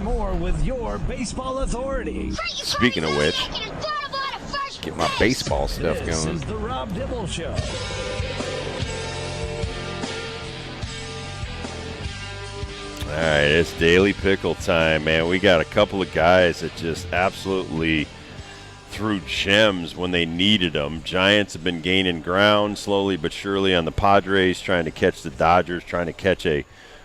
more with your baseball authority. Speaking of which, get my baseball stuff This going. is the Rob Dibble Show. All right, it's Daily Pickle time, man. We got a couple of guys that just absolutely threw gems when they needed them. Giants have been gaining ground slowly but surely on the Padres, trying to catch the Dodgers, trying to catch a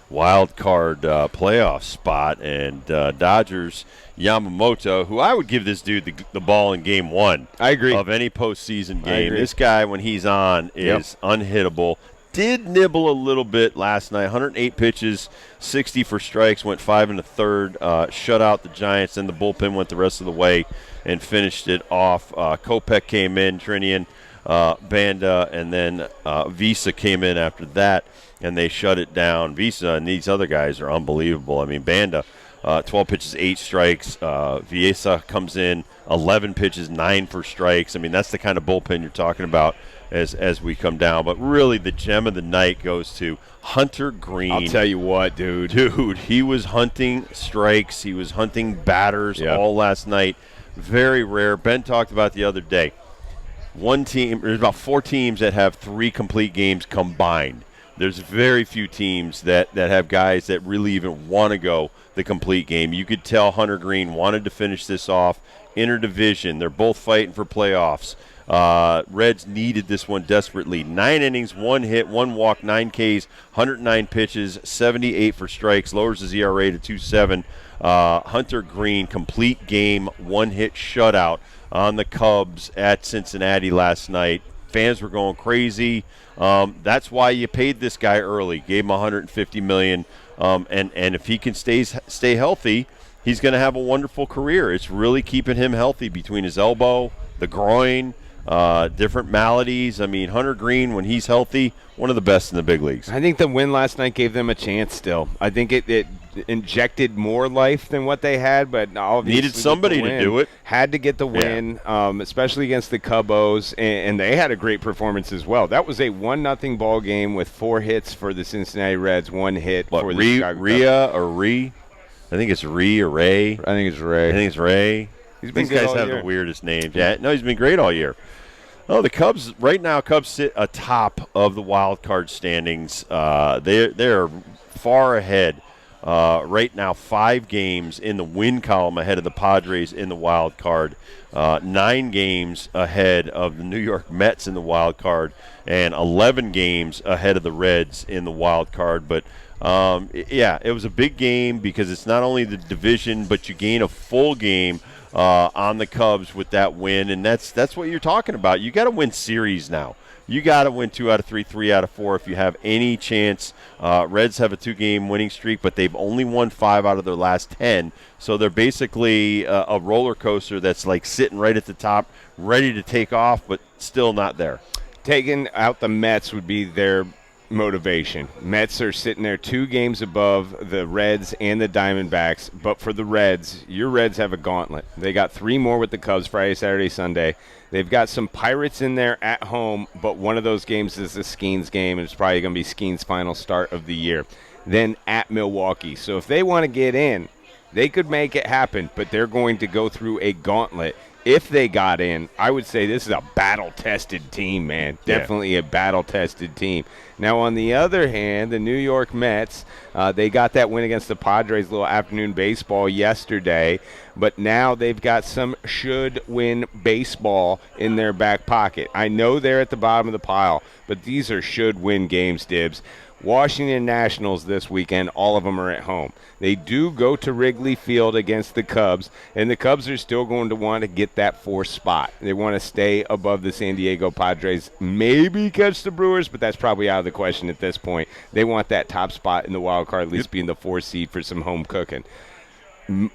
wild card playoff spot. And Dodgers, Yamamoto, who I would give this dude the ball in game one. I agree. Of any postseason I game. agree. This guy, when he's on, is unhittable. Did nibble a little bit last night. 108 pitches, 60 for strikes, went 5 1/3, shut out the Giants, and the bullpen went the rest of the way and finished it off. Kopech came in, Trinian, Banda, and then Visa came in after that, and they shut it down. Visa and these other guys are unbelievable. I mean, Banda, 12 pitches, 8 strikes. Visa comes in, 11 pitches, 9 for strikes. I mean, that's the kind of bullpen you're talking about as we come down. But really, the gem of the night goes to Hunter Green. I'll tell you what, dude. Dude, he was hunting strikes. He was hunting batters all last night. Very rare. Ben talked about the other day. There's about 4 teams that have 3 complete games combined. There's very few teams that have guys that really even want to go the complete game. You could tell Hunter Green wanted to finish this off. Interdivision. They're both fighting for playoffs. Reds needed this one desperately. 9 innings, 1 hit, 1 walk, 9 Ks, 109 pitches, 78 for strikes, lowers his ERA to 2.7. Hunter Green, complete game, 1-hit shutout on the Cubs at Cincinnati last night. Fans were going crazy. That's why you paid this guy early, gave him $150 million. And if he can stay healthy, he's going to have a wonderful career. It's really keeping him healthy between his elbow, the groin, different maladies. I mean, Hunter Green, when he's healthy, one of the best in the big leagues. I think the win last night gave them a chance still. I think it injected more life than what they had, but obviously needed somebody to do it. Had to get the win, especially against the Cubos, and they had a great performance as well. That was a 1-0 ball game with 4 hits for the Cincinnati Reds, 1 hit for the Chicago Cubs. I think it's Ree or Ray. I think it's Ray. I think it's Ray. These guys have the weirdest names. Yeah, no, he's been great all year. Oh, the Cubs right now. Cubs sit atop of the wild card standings. They're far ahead right now. 5 games in the win column ahead of the Padres in the wild card. 9 games ahead of the New York Mets in the wild card, and 11 games ahead of the Reds in the wild card. But it was a big game because it's not only the division, but you gain a full game on the Cubs with that win, and that's what you're talking about. You got to win series now. You got to win 2 out of 3, 3 out of 4 if you have any chance. Reds have a 2-game winning streak, but they've only won 5 out of their last 10, so they're basically a roller coaster that's like sitting right at the top, ready to take off, but still not there. Taking out the Mets would be their motivation. Mets are sitting there 2 games above the Reds and the Diamondbacks, but for the Reds, your Reds have a gauntlet. They got 3 more with the Cubs Friday, Saturday, Sunday. They've got some Pirates in there at home, but one of those games is the Skeens game, and it's probably going to be Skeens' final start of the year. Then at Milwaukee. So if they want to get in, they could make it happen, but they're going to go through a gauntlet. If they got in, I would say this is a battle-tested team, man. Definitely a battle-tested team. Now, on the other hand, the New York Mets, they got that win against the Padres, little afternoon baseball yesterday, but now they've got some should-win baseball in their back pocket. I know they're at the bottom of the pile, but these are should-win games, Dibs. Washington Nationals this weekend, all of them are at home. They do go to Wrigley Field against the Cubs, and the Cubs are still going to want to get that 4th spot. They want to stay above the San Diego Padres, maybe catch the Brewers, but that's probably out of the question at this point. They want that top spot in the wild card, at least being the 4th seed for some home cooking.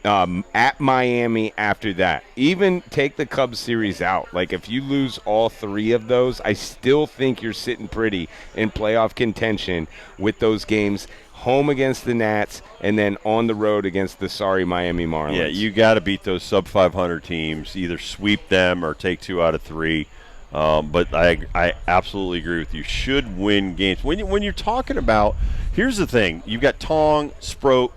At Miami after that. Even take the Cubs series out. Like, if you lose all 3 of those, I still think you're sitting pretty in playoff contention with those games home against the Nats and then on the road against the sorry Miami Marlins. Yeah, you got to beat those sub-500 teams, either sweep them or take 2 out of 3. But I absolutely agree with you. Should win games. When you're talking about, here's the thing. You've got Tong, Sproat,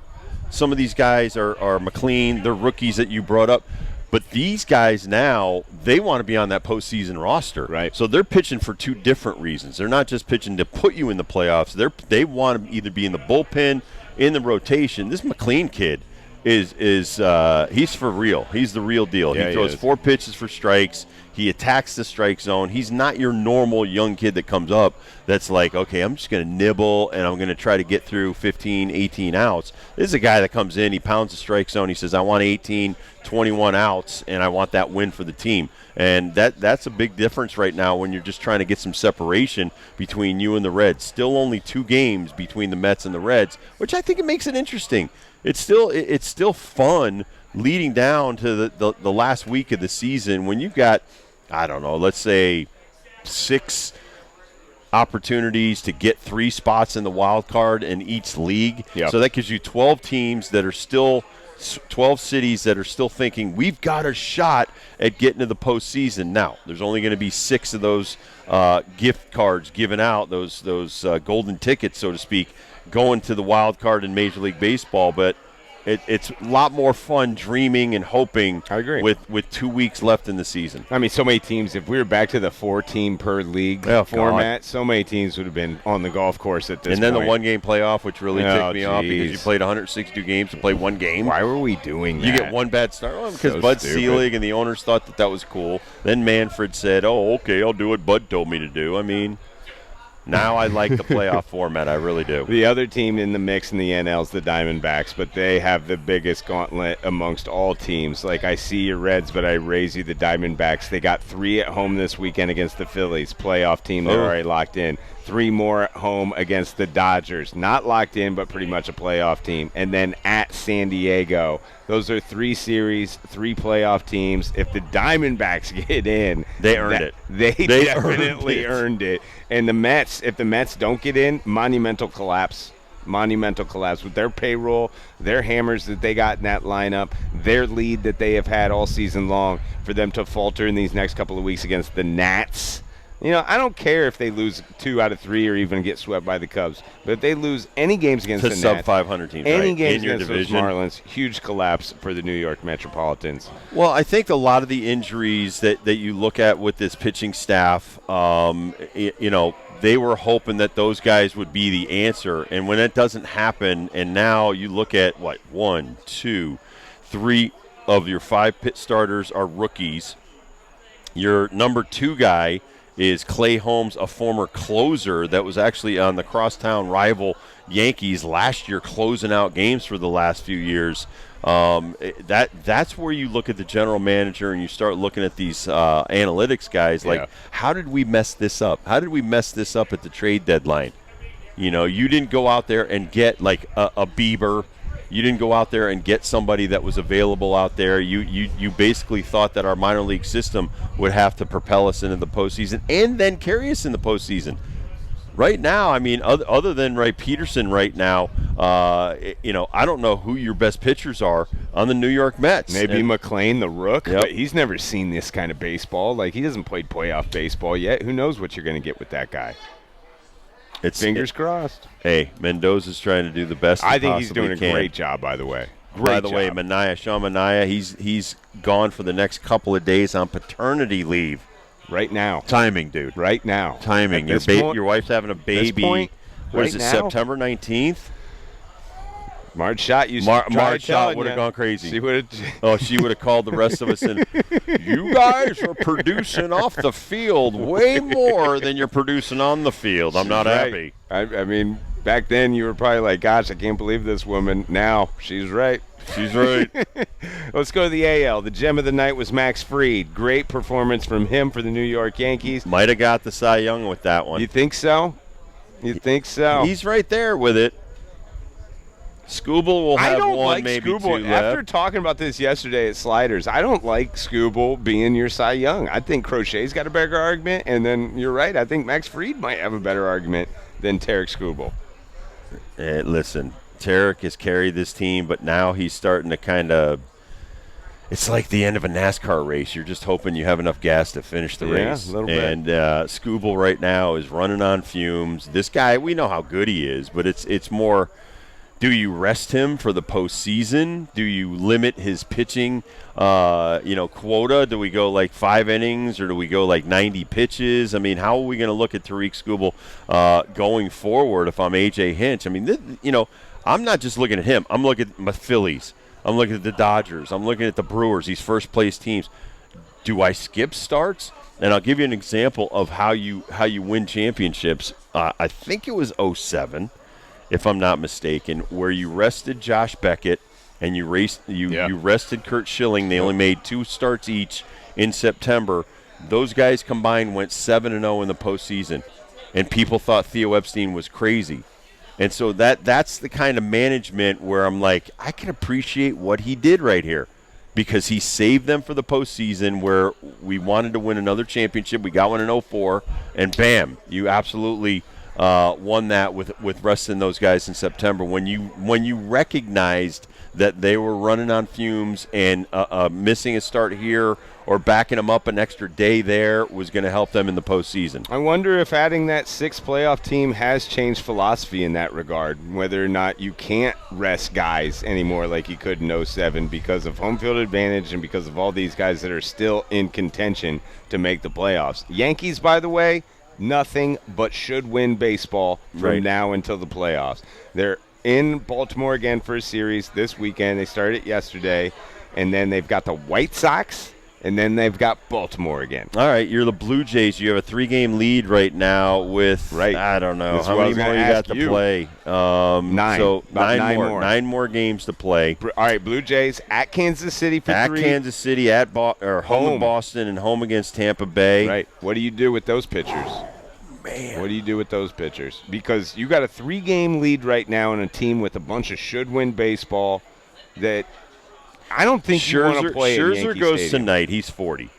some of these guys are McLean, they're rookies that you brought up. But these guys now, they want to be on that postseason roster. Right. So they're pitching for two different reasons. They're not just pitching to put you in the playoffs. They want to either be in the bullpen, in the rotation. This McLean kid is he's for real. He's the real deal. Yeah, he throws 4 pitches for strikes. He attacks the strike zone. He's not your normal young kid that comes up that's like, okay, I'm just going to nibble and I'm going to try to get through 15, 18 outs. This is a guy that comes in, he pounds the strike zone. He says, I want 18, 21 outs, and I want that win for the team. And that's a big difference right now when you're just trying to get some separation between you and the Reds. Still only 2 games between the Mets and the Reds, which I think it makes it interesting. It's still fun leading down to the last week of the season when you've got, I don't know, let's say 6 opportunities to get 3 spots in the wild card in each league. Yep. So that gives you 12 teams that are still 12 cities that are still thinking we've got a shot at getting to the postseason. Now, there's only going to be 6 of those gift cards given out, those golden tickets, so to speak, going to the wild card in Major League Baseball, but it's a lot more fun dreaming and hoping. I agree. With 2 weeks left in the season. I mean, so many teams, if we were back to the 4-team per league format, so many teams would have been on the golf course at this point. And then the one-game playoff, which really ticked me off because you played 162 games to play 1 game. Why were we doing that? You get 1 bad start. Well, because So Bud stupid. Selig and the owners thought that was cool. Then Manfred said, oh, okay, I'll do what Bud told me to do. I mean, now I like the playoff format. I really do. The other team in the mix in the NL is the Diamondbacks, but they have the biggest gauntlet amongst all teams. Like, I see your Reds, but I raise you the Diamondbacks. They got 3 at home this weekend against the Phillies, playoff team. They're already locked in. 3 more at home against the Dodgers. Not locked in, but pretty much a playoff team. And then at San Diego. Those are 3 series, 3 playoff teams. If the Diamondbacks get in, they earned it. They definitely earned it. And the Mets, if the Mets don't get in, monumental collapse. Monumental collapse with their payroll, their hammers that they got in that lineup, their lead that they have had all season long, for them to falter in these next couple of weeks against the Nats. You know, I don't care if they lose 2 out of 3 or even get swept by the Cubs, but if they lose any games against the Nats, sub-500 teams, any games in your against division, those Marlins, huge collapse for the New York Metropolitans. Well, I think a lot of the injuries that you look at with this pitching staff, they were hoping that those guys would be the answer. And when it doesn't happen, and now you look at, 1, 2, 3 of your 5 pit starters are rookies. Your number 2 guy is Clay Holmes, a former closer that was actually on the crosstown rival Yankees last year, closing out games for the last few years. That's where you look at the general manager and you start looking at these analytics guys. Like, how did we mess this up? How did we mess this up at the trade deadline? You know, you didn't go out there and get like a Bieber. You didn't go out there and get somebody that was available out there. You basically thought that our minor league system would have to propel us into the postseason and then carry us in the postseason. Right now, I mean, other than Ray Peterson right now, I don't know who your best pitchers are on the New York Mets. Maybe McLean, the rook, but he's never seen this kind of baseball. Like, he hasn't played playoff baseball yet. Who knows what you're going to get with that guy? Fingers crossed. Hey, Mendoza's trying to do the best. I think he's doing a great job, by the way. By the way, Sean Manaea, he's gone for the next couple of days on paternity leave. Right now. Timing, dude. Right now. Timing. Your wife's having a baby. What is it, September 19th? Marge Schott Marge Schott would have gone crazy. She would have called the rest of us and, you guys are producing off the field way more than you're producing on the field. I'm not happy. I mean, back then you were probably like, gosh, I can't believe this woman. Now, she's right. She's right. Let's go to the AL. The gem of the night was Max Fried. Great performance from him for the New York Yankees. Might have got the Cy Young with that one. You think so? He's right there with it. Scooble will have one, maybe Scooble. 2 left. After talking about this yesterday at Sliders, I don't like Scooble being your Cy Young. I think Crochet's got a better argument, and then you're right. I think Max Fried might have a better argument than Tarek Scooble. Hey, listen, Tarek has carried this team, but now he's starting to kind of – it's like the end of a NASCAR race. You're just hoping you have enough gas to finish the race. A little bit. And Scooble right now is running on fumes. This guy, we know how good he is, but it's more – Do you rest him for the postseason? Do you limit his pitching, quota? Do we go like 5 innings, or do we go like 90 pitches? I mean, how are we going to look at Tariq Skubal going forward if I'm A.J. Hinch? I mean, I'm not just looking at him. I'm looking at my Phillies. I'm looking at the Dodgers. I'm looking at the Brewers, these first-place teams. Do I skip starts? And I'll give you an example of how you win championships. I think it was 2007. If I'm not mistaken, where you rested Josh Beckett and you rested Kurt Schilling. They only made 2 starts each in September. Those guys combined went 7-0 in the postseason, and people thought Theo Epstein was crazy. And so that's the kind of management where I'm like, I can appreciate what he did right here, because he saved them for the postseason where we wanted to win another championship. We got one in 2004, and bam, you absolutely won that with resting those guys in September. When you recognized that they were running on fumes and missing a start here or backing them up an extra day there was going to help them in the postseason. I wonder if adding that 6th playoff team has changed philosophy in that regard, whether or not you can't rest guys anymore like you could in 2007 because of home field advantage and because of all these guys that are still in contention to make the playoffs. Yankees, by the way, nothing but should win baseball from now until the playoffs. They're in Baltimore again for a series this weekend. They started yesterday, and then they've got the White Sox, and then they've got Baltimore again. All right, you're the Blue Jays. You have a 3-game lead right now with, I don't know, That's how many more you got to play? 9. So nine more. 9 more games to play. All right, Blue Jays at Kansas City for 3. At Kansas City, home in Boston, and home against Tampa Bay. Right. What do you do with those pitchers? Man. What do you do with those pitchers? Because you got a 3-game lead right now in a team with a bunch of should-win baseball that I don't think you want to play at Yankee Scherzer goes Stadium. tonight. He's 40.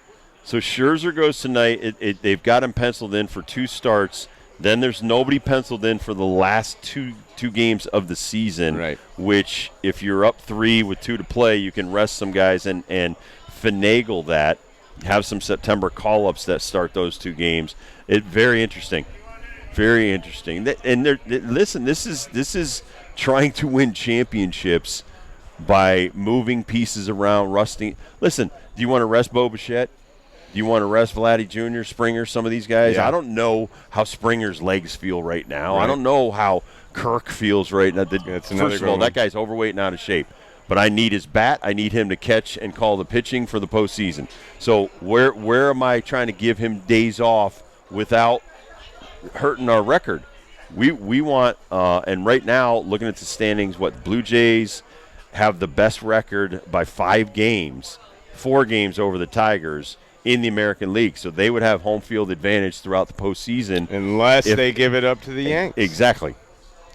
So Scherzer goes tonight. They've got him penciled in for 2 starts. Then there's nobody penciled in for the last two games of the season, right, which if you're up 3 with 2 to play, you can rest some guys and finagle that. Have some September call-ups that start those 2 games. Very interesting. Very interesting. And listen, this is trying to win championships by moving pieces around, rusting. Listen, do you want to rest Bo Bichette? Do you want to rest Vladdy Jr., Springer, some of these guys? Yeah. I don't know how Springer's legs feel right now. Right. I don't know how Kirk feels right now. That's First of all, that guy's overweight and out of shape. But I need his bat. I need him to catch and call the pitching for the postseason. So where am I trying to give him days off without hurting our record? We want, and right now, looking at the standings, Blue Jays have the best record by 5 games, 4 games over the Tigers in the American League. So they would have home field advantage throughout the postseason. Unless they give it up to the Yankees. Exactly.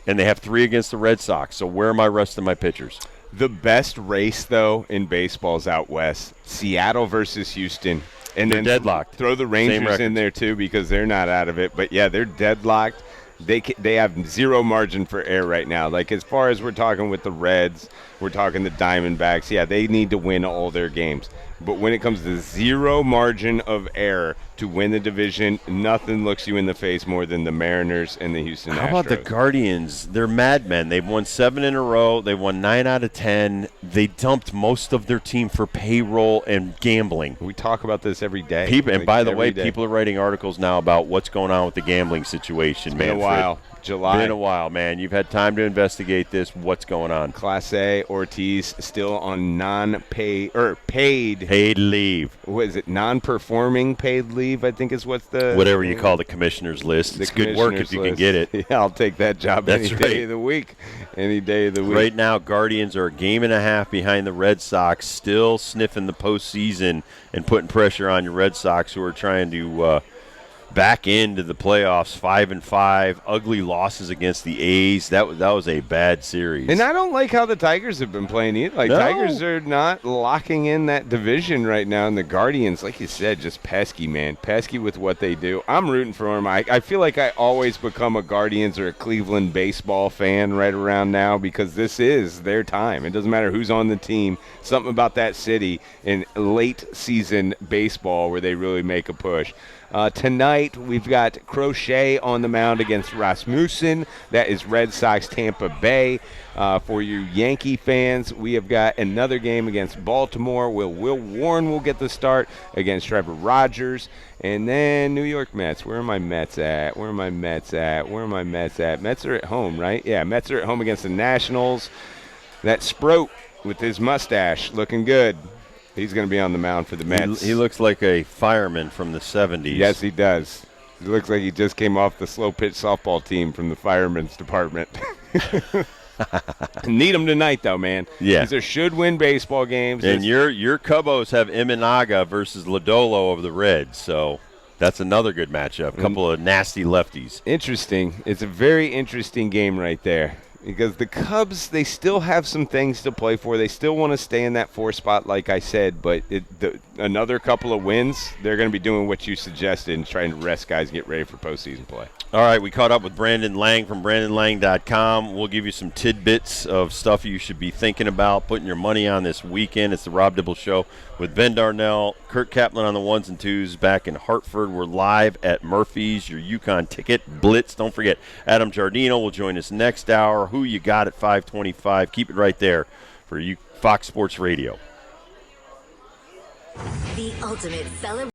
And they have 3 against the Red Sox. So where am I resting my pitchers? The best race, though, in baseball is out west. Seattle versus Houston. And they're then deadlocked. Throw the Rangers in there, too, because they're not out of it. But, yeah, they're deadlocked. They have zero margin for error right now. Like, as far as we're talking with the Reds, we're talking the Diamondbacks, yeah, they need to win all their games. But when it comes to zero margin of error to win the division, nothing looks you in the face more than the Mariners and the Houston Astros. How about the Guardians? They're madmen. They've won 7 in a row. They won 9 out of 10. They dumped most of their team for payroll and gambling. We talk about this every day. And by the way, people are writing articles now about what's going on with the gambling situation, man. It's been a while. July. Been a while, man. You've had time to investigate this. What's going on? Class A, Ortiz still on non-paid or paid leave. What is it? Non-performing paid leave, I think is what's the whatever you call the commissioner's list. It's good work if you can get it. Yeah, I'll take that job any day of the week. Any day of the week. Right now, Guardians are a game and a half behind the Red Sox, still sniffing the postseason and putting pressure on your Red Sox, who are trying to back into the playoffs 5-5, ugly losses against the A's. That was a bad series. And I don't like how the Tigers have been playing either. Like, Tigers are not locking in that division right now, and the Guardians, like you said, just pesky, man. Pesky with what they do. I'm rooting for them. I feel like I always become a Guardians or a Cleveland baseball fan right around now because this is their time. It doesn't matter who's on the team. Something about that city in late season baseball where they really make a push. Tonight, tonight, we've got Crochet on the mound against Rasmussen. That is Red Sox Tampa Bay. For you Yankee fans, we have got another game against Baltimore. Will Warren will get the start against Trevor Rogers. And then New York Mets. Where are my Mets at? Mets are at home, right? Yeah, Mets are at home against the Nationals. That Sproat with his mustache looking good. He's going to be on the mound for the Mets. He looks like a fireman from the 70s. Yes, he does. He looks like he just came off the slow pitch softball team from the fireman's department. Need him tonight, though, man. Yeah. These are should-win baseball games. And your Cubos have Imanaga versus Lodolo of the Reds, so that's another good matchup. A couple of nasty lefties. Interesting. It's a very interesting game right there. Because the Cubs, they still have some things to play for. They still want to stay in that 4 spot, like I said. But another couple of wins, they're going to be doing what you suggested and trying to rest guys and get ready for postseason play. All right, we caught up with Brandon Lang from BrandonLang.com. We'll give you some tidbits of stuff you should be thinking about, putting your money on this weekend. It's the Rob Dibble Show with Ben Darnell, Kurt Kaplan on the ones and twos back in Hartford. We're live at Murphy's, your Yukon ticket blitz. Don't forget, Adam Giardino will join us next hour. Who you got at 525? Keep it right there for you, Fox Sports Radio. The ultimate celebration.